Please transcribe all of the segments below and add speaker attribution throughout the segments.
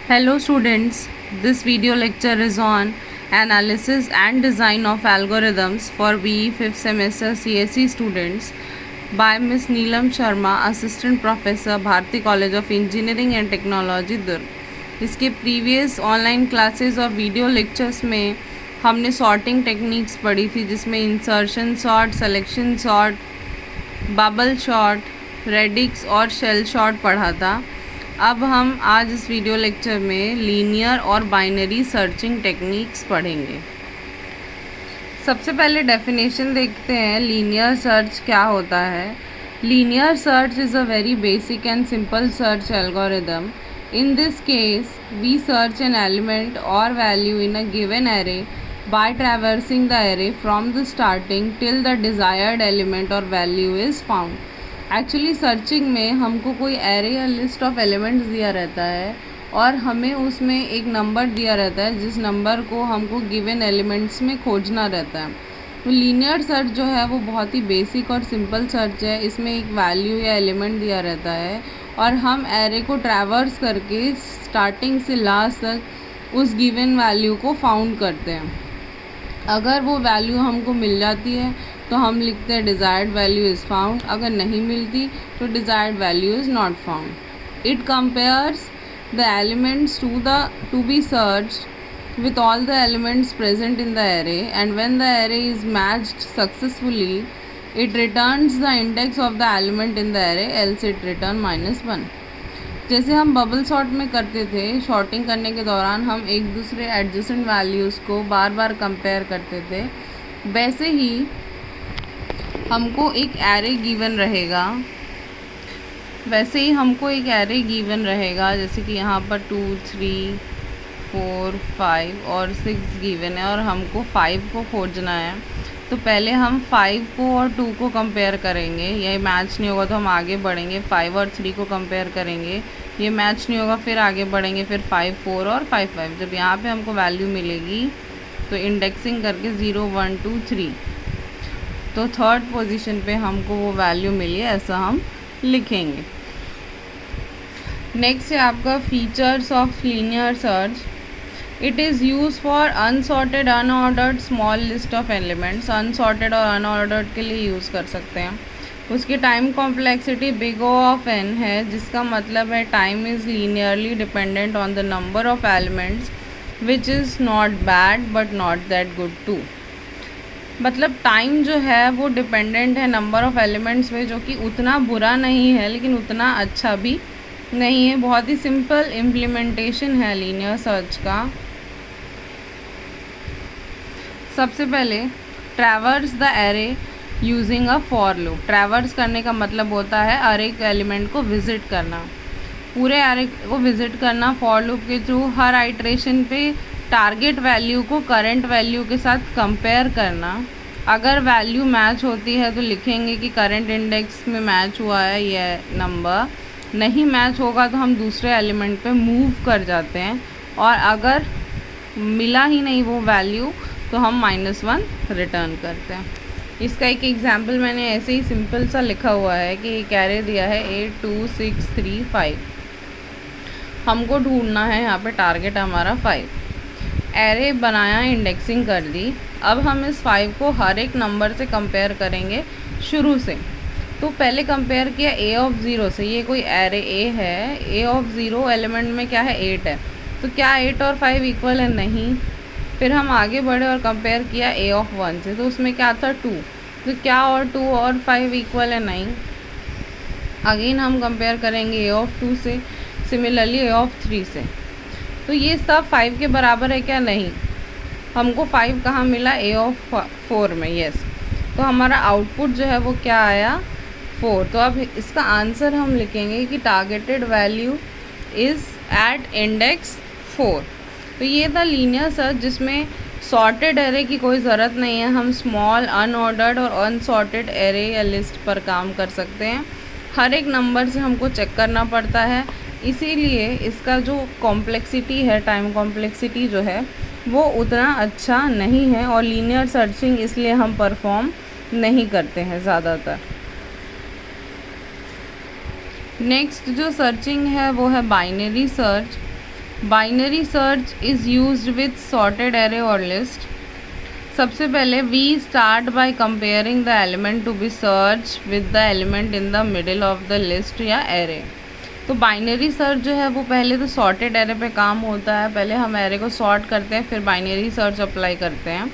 Speaker 1: Hello students, this video lecture is on analysis and design of algorithms for BE 5th semester CSE students by Ms. Neelam Sharma, Assistant Professor, Bharati College of Engineering and Technology, दुर्ग। इसके previous online classes और video lectures में हमने sorting techniques पढ़ी थी, जिसमें insertion sort, selection sort, bubble short, radix और shell short पढ़ा था। अब हम आज इस वीडियो लेक्चर में लीनियर और बाइनरी सर्चिंग टेक्निक्स पढ़ेंगे। सबसे पहले डेफिनेशन देखते हैं, लीनियर सर्च क्या होता है। Linear search is a very basic and simple search algorithm. In this case, we search an element or value in a given array by traversing the array from the starting till the desired element or value is found. Actually searching में हमको कोई array या list of elements दिया रहता है और हमें उसमें एक नंबर दिया रहता है, जिस नंबर को हमको गिवन एलिमेंट्स में खोजना रहता है। तो लीनियर सर्च जो है वो बहुत ही बेसिक और सिंपल सर्च है। इसमें एक वैल्यू या एलिमेंट दिया रहता है और हम एरे को ट्रैवर्स करके स्टार्टिंग से लास्ट तक उस गिवन वैल्यू को फाउंड करते हैं। अगर वो वैल्यू हमको मिल जाती है तो हम लिखते हैं डिज़ायर्ड वैल्यू इज़ फाउंड। अगर नहीं मिलती तो desired value is not found. It compares the elements to be searched with all the elements present in the array, and when the array is matched successfully it returns the index of the element in the array, else it return -1। जैसे हम bubble sort में करते थे, shorting करने के दौरान हम एक दूसरे एडजेसेंट वैल्यूज़ को बार बार कंपेयर करते थे, वैसे ही हमको एक एरे गिवन रहेगा जैसे कि यहाँ पर 2, 3, 4, 5 और 6 गिवन है और हमको 5 को खोजना है। तो पहले हम 5 को और 2 को कंपेयर करेंगे, ये मैच नहीं होगा तो हम आगे बढ़ेंगे, 5 और 3 को कंपेयर करेंगे, ये मैच नहीं होगा, फिर आगे बढ़ेंगे, फिर 5, 4 और 5, 5। जब यहाँ पे हमको वैल्यू मिलेगी तो इंडेक्सिंग करके 0, 1, 2, 3, तो थर्ड पोजीशन पे हमको वो वैल्यू मिली है, ऐसा हम लिखेंगे। नेक्स्ट है आपका features of linear search. It is use for unsorted unordered small list of elements. Unsorted और अनऑर्डर्ड के लिए यूज़ कर सकते हैं। उसकी time complexity big O of n है, जिसका मतलब है time is linearly dependent on the number of elements which is not bad but not that good too. मतलब टाइम जो है वो डिपेंडेंट है नंबर ऑफ एलिमेंट्स पे, जो कि उतना बुरा नहीं है लेकिन उतना अच्छा भी नहीं है। बहुत ही सिंपल इम्प्लीमेंटेशन है लीनियर सर्च का। सबसे पहले traverse the array using a for loop. Traverse करने का मतलब होता है अरे के एलिमेंट को विज़िट करना, पूरे एरे को विज़िट करना फॉर लूप के थ्रू। हर आइट्रेशन पे टारगेट वैल्यू को करंट वैल्यू के साथ कंपेयर करना। अगर वैल्यू मैच होती है तो लिखेंगे कि करंट इंडेक्स में मैच हुआ है ये नंबर, नहीं मैच होगा तो हम दूसरे एलिमेंट पे मूव कर जाते हैं, और अगर मिला ही नहीं वो वैल्यू तो हम -1 रिटर्न करते हैं। इसका एक एग्जांपल मैंने ऐसे ही सिंपल सा लिखा हुआ है कि एक एरे दिया है 8, 2, 6, 3, 5। हमको ढूंढना है, यहाँ पे टारगेट हमारा 5। एरे बनाया, इंडेक्सिंग कर दी। अब हम इस 5 को हर एक नंबर से कंपेयर करेंगे शुरू से। तो पहले कंपेयर किया A ऑफ 0 से, ये कोई एरे A है, A ऑफ 0 एलिमेंट में क्या है 8 है, तो क्या 8 और 5 इक्वल है? नहीं। फिर हम आगे बढ़े और कंपेयर किया A ऑफ 1 से, तो उसमें क्या था 2, तो क्या और 2 और 5 इक्वल है? नहीं। अगेन हम कंपेयर करेंगे A ऑफ 2 से, सिमिलरली A ऑफ 3 से, तो ये सब 5 के बराबर है क्या? नहीं। हमको 5 कहाँ मिला? A ऑफ 4 में, यस। तो हमारा आउटपुट जो है वो क्या आया? 4। तो अब इसका आंसर हम लिखेंगे कि targeted value is at index 4। तो ये था लीनियर सर्च, जिसमें सॉर्टेड एरे की कोई ज़रूरत नहीं है। हम स्मॉल अनऑर्डर्ड और अनसॉर्टेड एरे या लिस्ट पर काम कर सकते हैं। हर एक नंबर से हमको चेक करना पड़ता है, इसीलिए इसका जो कॉम्प्लेक्सिटी है, टाइम कॉम्प्लेक्सिटी जो है वो उतना अच्छा नहीं है, और लीनियर सर्चिंग इसलिए हम परफॉर्म नहीं करते हैं ज़्यादातर। नेक्स्ट जो सर्चिंग है वो है binary search. Binary search is used with sorted array और लिस्ट। सबसे पहले we start by comparing the element to be search with the element in the middle of the list या एरे। तो binary search जो है वो पहले तो सॉर्टेड एरे पे काम होता है, पहले हम एरे को सॉर्ट करते हैं फिर बाइनरी सर्च अप्लाई करते हैं।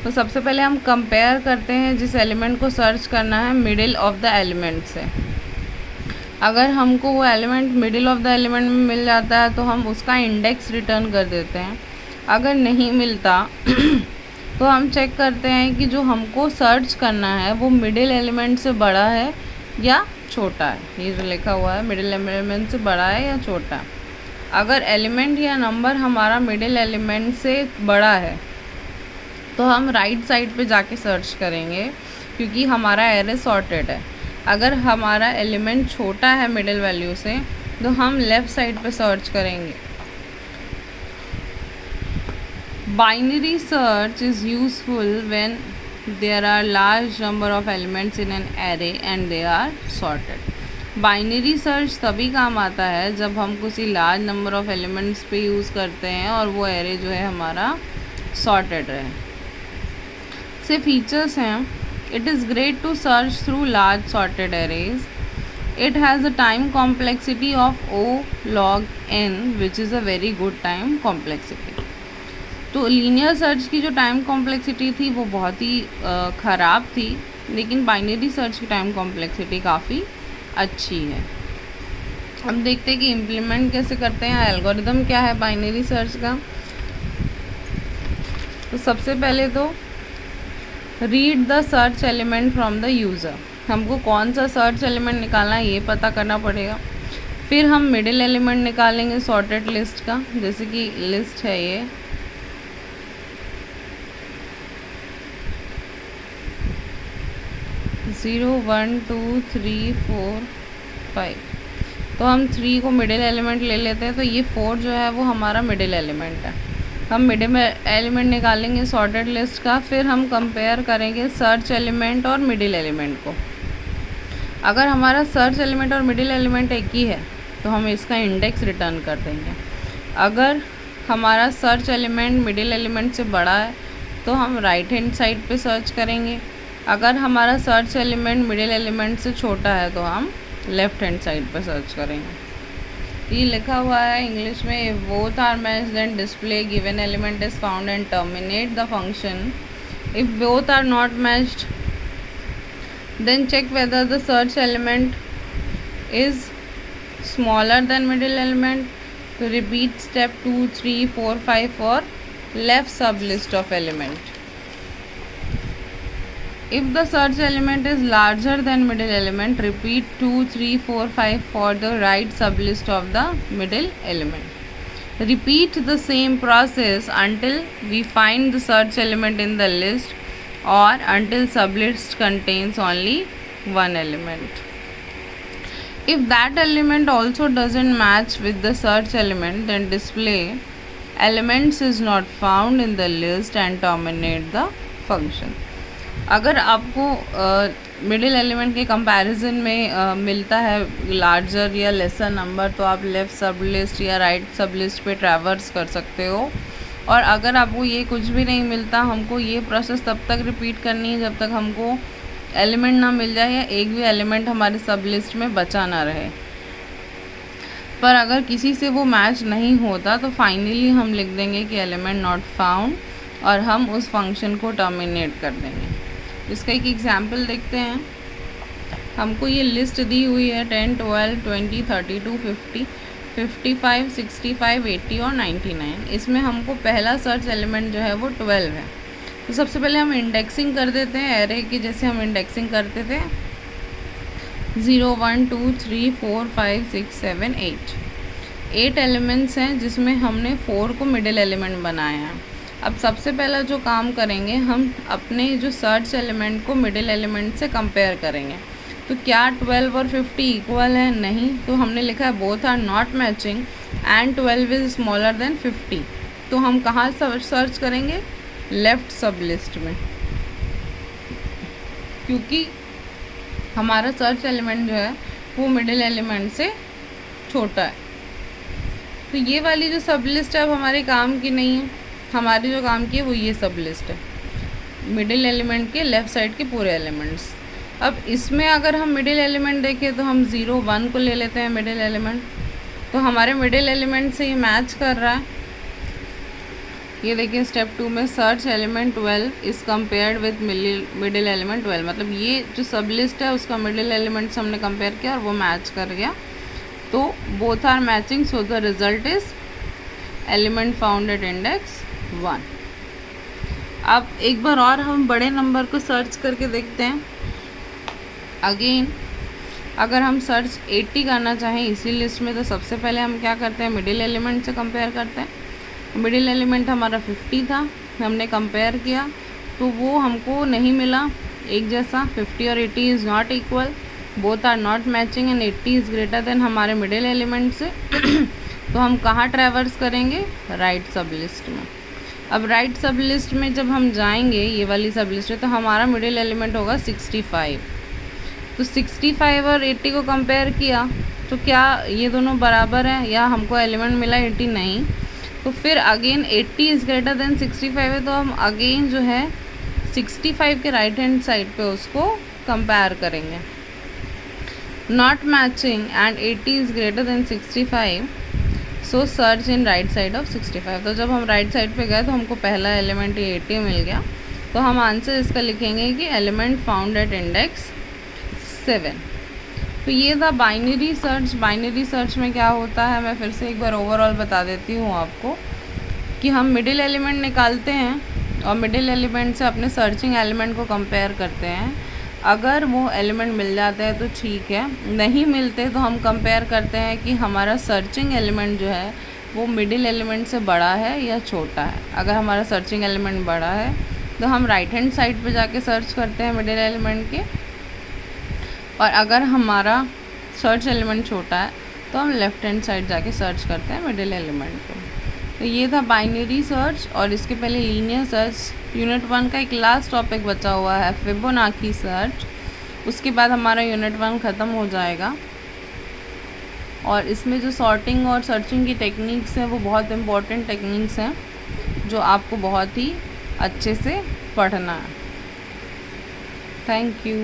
Speaker 1: तो सबसे पहले हम कंपेयर करते हैं जिस एलिमेंट को सर्च करना है मिडिल ऑफ द एलिमेंट से। अगर हमको वो element middle of the element में मिल जाता है तो हम उसका इंडेक्स रिटर्न कर देते हैं। अगर नहीं मिलता तो हम चेक करते हैं कि जो हमको सर्च करना है वो मिडिल एलिमेंट से बड़ा है या छोटा है। ये जो लिखा हुआ है मिडिल एलिमेंट से बड़ा है या छोटा है। अगर एलिमेंट या नंबर हमारा मिडिल एलिमेंट से बड़ा है तो हम राइट साइड पे जाके सर्च करेंगे क्योंकि हमारा एरे सॉर्टेड है। अगर हमारा एलिमेंट छोटा है मिडिल वैल्यू से तो हम लेफ़्ट साइड पे सर्च करेंगे। Binary search is useful when there are large number of elements in an array and they are sorted। Binary search तभी काम आता है जब हम किसी लार्ज नंबर ऑफ एलिमेंट्स पे यूज़ करते हैं और वो एरे जो है हमारा सॉर्टेड रहे। से फीचर्स हैं, it is great to search through large sorted arrays, it has a time complexity of O log n which is a very good time complexity. तो लीनियर सर्च की जो टाइम कॉम्प्लेक्सिटी थी वो बहुत ही ख़राब थी, लेकिन बाइनरी सर्च की टाइम कॉम्प्लेक्सिटी काफ़ी अच्छी है। अब देखते हैं कि इम्प्लीमेंट कैसे करते हैं, एल्गोरिदम क्या है बाइनरी सर्च का। तो सबसे पहले तो read the search element from the user, हमको कौन सा सर्च एलिमेंट निकालना है ये पता करना पड़ेगा। फिर हम मिडिल एलिमेंट निकालेंगे सॉर्टेड लिस्ट का, जैसे कि लिस्ट है ये 0 1 2 3 4 5। तो हम 3 को मिडिल एलिमेंट ले लेते हैं, तो ये 4 जो है वो हमारा मिडिल एलिमेंट है। हम मिडिल एलिमेंट निकालेंगे सॉर्टेड लिस्ट का, फिर हम कंपेयर करेंगे सर्च एलिमेंट और मिडिल एलिमेंट को। अगर हमारा सर्च एलिमेंट और मिडिल एलिमेंट एक ही है तो हम इसका इंडेक्स रिटर्न कर देंगे। अगर हमारा सर्च एलिमेंट मिडिल एलिमेंट से बड़ा है तो हम राइट हैंड साइड पे सर्च करेंगे। अगर हमारा सर्च एलिमेंट मिडिल एलिमेंट से छोटा है तो हम लेफ़्ट हैंड साइड पर सर्च करेंगे। ये लिखा हुआ है इंग्लिश में, if both are matched then display given element is found and terminate the function. If both are not matched then check whether the search element is smaller then middle element. तो repeat step 2 3 4 5 for left sub list of element. If the search element is larger than middle element, repeat 2 3 4 5 for the right sublist of the middle element. Repeat the same process until we find the search element in the list or until sublist contains only one element. If that element also doesn't match with the search element, then display elements is not found in the list and terminate the function. अगर आपको middle element के comparison में मिलता है larger या laser number तो आप left सब लिस्ट या राइट सब लिस्ट पे ट्रैवर्स कर सकते हो। और अगर आपको ये कुछ भी नहीं मिलता, हमको ये प्रोसेस तब तक रिपीट करनी है जब तक हमको एलिमेंट ना मिल जाए या एक भी एलिमेंट हमारे सब लिस्ट में बचा ना रहे। पर अगर किसी से वो मैच नहीं होता तो फाइनली हम लिख देंगे कि एलिमेंट नॉट फाउंड और हम उस फंक्शन को टर्मिनेट कर देंगे। इसका एक एग्जाम्पल देखते हैं। हमको ये लिस्ट दी हुई है 10 12 20 32 50 55 65 80 और 99। इसमें हमको पहला सर्च एलिमेंट जो है वो 12 है। तो सबसे पहले हम इंडेक्सिंग कर देते हैं एरे की, जैसे हम इंडेक्सिंग करते थे 0 1 2 3 4 5 6 7 8 एलिमेंट्स हैं जिसमें हमने 4 को मिडिल एलिमेंट बनाया है। अब सबसे पहला जो काम करेंगे, हम अपने जो सर्च एलिमेंट को मिडिल एलिमेंट से कंपेयर करेंगे। तो क्या 12 और 50 इक्वल है? नहीं। तो हमने लिखा है both are not matching and 12 is smaller than 50। तो हम कहाँ सर्च करेंगे? लेफ़्ट सब लिस्ट में, क्योंकि हमारा सर्च एलिमेंट जो है वो मिडिल एलिमेंट से छोटा है। तो ये वाली जो सब लिस्ट है अब हमारे काम की नहीं है, हमारी जो काम की है वो ये सब लिस्ट है, मिडिल एलिमेंट के लेफ़्ट साइड के पूरे एलिमेंट्स। अब इसमें अगर हम मिडिल एलिमेंट देखें तो हम 0 1 को ले लेते हैं मिडिल एलिमेंट, तो हमारे मिडिल एलिमेंट से ये मैच कर रहा है। ये देखिए स्टेप 2 में search element 12 is compared with middle element 12, मतलब ये जो सब लिस्ट है उसका मिडिल एलिमेंट से हमने कंपेयर किया और वो मैच कर गया, तो both are matching, so the result is element found at index 1। अब एक बार और हम बड़े नंबर को सर्च करके देखते हैं। अगेन अगर हम सर्च 80 करना चाहें इसी लिस्ट में, तो सबसे पहले हम क्या करते हैं, मिडिल एलिमेंट से कंपेयर करते हैं। मिडिल एलिमेंट हमारा 50 था, हमने कंपेयर किया तो वो हमको नहीं मिला एक जैसा, 50 और 80 is not equal, both are not matching and 80 is greater than हमारे मिडिल एलिमेंट से। तो हम कहाँ ट्रैवर्स करेंगे, राइट सब लिस्ट में। अब राइट सब लिस्ट में जब हम जाएंगे, ये वाली सब लिस्ट है, तो हमारा मिडिल एलिमेंट होगा 65। तो 65 और 80 को कंपेयर किया तो क्या ये दोनों बराबर हैं या हमको एलिमेंट मिला 80? नहीं। तो फिर अगेन 80 इज़ ग्रेटर देन 65 है, तो हम अगेन जो है 65 के राइट हैंड साइड पे उसको कंपेयर करेंगे। Not matching and 80 is greater then 65, so search in right side of 65। तो जब हम राइट साइड पे गए तो हमको पहला एलिमेंट 80 मिल गया, तो हम आंसर इसका लिखेंगे कि एलिमेंट फाउंड एट इंडेक्स 7। तो ये था बाइनरी सर्च। बाइनरी सर्च में क्या होता है, मैं फिर से एक बार ओवरऑल बता देती हूँ आपको, कि हम मिडिल एलिमेंट निकालते हैं और मिडिल एलिमेंट से अपने सर्चिंग एलिमेंट को कंपेयर करते हैं। अगर वो एलिमेंट मिल जाते हैं तो ठीक है, नहीं मिलते तो हम कंपेयर करते हैं कि हमारा सर्चिंग एलिमेंट जो है वो मिडिल एलिमेंट से बड़ा है या छोटा है। अगर हमारा सर्चिंग एलिमेंट बड़ा है तो हम राइट हैंड साइड पे जाके सर्च करते हैं मिडिल एलिमेंट के, और अगर हमारा सर्च एलिमेंट छोटा है तो हम लेफ़्ट हैंड साइड जाके सर्च करते हैं मिडिल एलिमेंट को। तो ये था बाइनरी सर्च, और इसके पहले लीनियर सर्च। यूनिट 1 का एक लास्ट टॉपिक बचा हुआ है, फिबोनाची सर्च। उसके बाद हमारा यूनिट 1 ख़त्म हो जाएगा, और इसमें जो सॉर्टिंग और सर्चिंग की टेक्निक्स हैं वो बहुत इम्पॉर्टेंट टेक्निक्स हैं जो आपको बहुत ही अच्छे से पढ़ना है। Thank you.